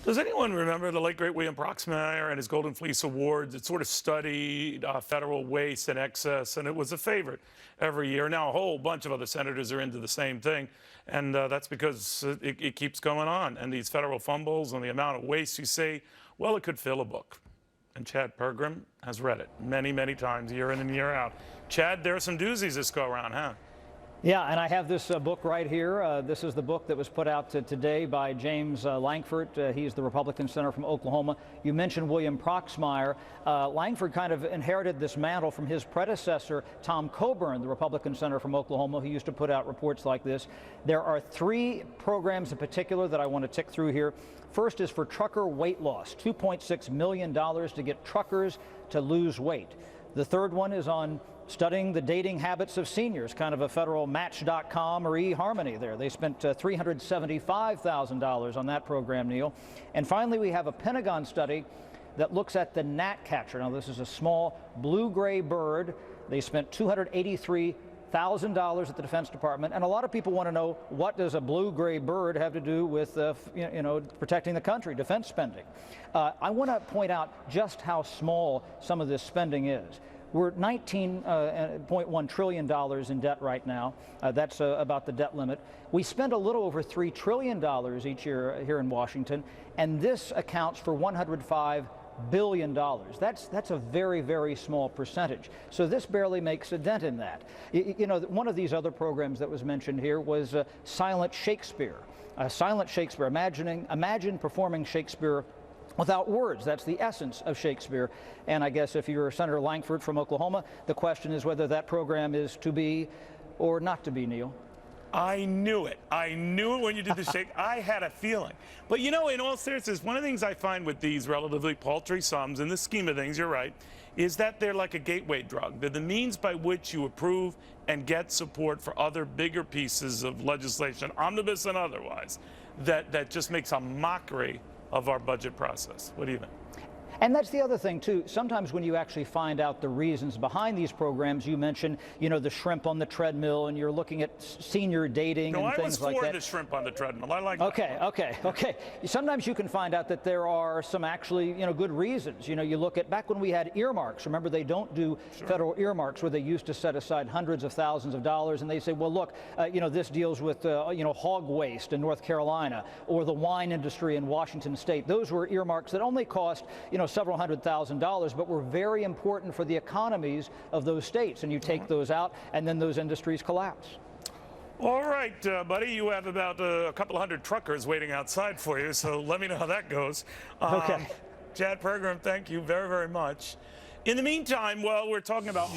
Does anyone remember the late great William Proxmire and his Golden Fleece Awards? It sort of studied federal waste and excess, and it was a favorite every year. Now a whole bunch of other senators are into the same thing, and that's because it keeps going on. And these federal fumbles and the amount of waste you see, well, it could fill a book. And Chad Pergram has read it many, many times, year in and year out. Chad, there are some doozies this go around, huh? Yeah, and I have this book right here. This is the book that was put out today by James Lankford. He's the Republican senator from Oklahoma. You mentioned William Proxmire. Lankford kind of inherited this mantle from his predecessor, Tom Coburn, the Republican senator from Oklahoma, who used to put out reports like this. There are three programs in particular that I want to tick through here. First is for trucker weight loss, $2.6 million to get truckers to lose weight. The third one is on studying the dating habits of seniors, kind of a federal Match.com or eHarmony there. They spent $375,000 on that program, Neil. And finally, we have a Pentagon study that looks at the gnatcatcher. Now, this is a small blue-gray bird. They spent $283,000 at the Defense Department, and a lot of people want to know, what does a blue-gray bird have to do with protecting the country, defense spending? I want to point out just how small some of this spending is. We're $19.1 trillion in debt right now. That's about the debt limit. We spend a little over $3 trillion each year here in Washington, and this accounts for $105 billion. That's a very, very small percentage. So this barely makes a dent in that. You know, one of these other programs that was mentioned here was Silent Shakespeare. Silent Shakespeare, imagine performing Shakespeare without words. That's the essence of Shakespeare. And I guess if you're Senator Lankford from Oklahoma, the question is whether that program is to be or not to be, Neil. I knew it. I knew it when you did the shake. I had a feeling. But you know, in all seriousness, one of the things I find with these relatively paltry sums, in the scheme of things, you're right, is that they're like a gateway drug. They're the means by which you approve and get support for other bigger pieces of legislation, omnibus and otherwise, that just makes a mockery of our budget process. What do you think? And that's the other thing, too. Sometimes when you actually find out the reasons behind these programs, you mentioned, you know, the shrimp on the treadmill, and you're looking at senior dating and things like that. No, I was for the shrimp on the treadmill. I like that. Okay. Sometimes you can find out that there are some actually, good reasons. You know, you look at back when we had earmarks. Remember, they don't do federal earmarks where they used to set aside hundreds of thousands of dollars, and they say, well, look, this deals with, hog waste in North Carolina or the wine industry in Washington State. Those were earmarks that only cost, several $100,000, but were very important for the economies of those states. And you take those out, and then those industries collapse. All right, buddy, you have about a couple hundred truckers waiting outside for you, so let me know how that goes. Okay. Chad Pergram, thank you very, very much. In the meantime, well, we're talking about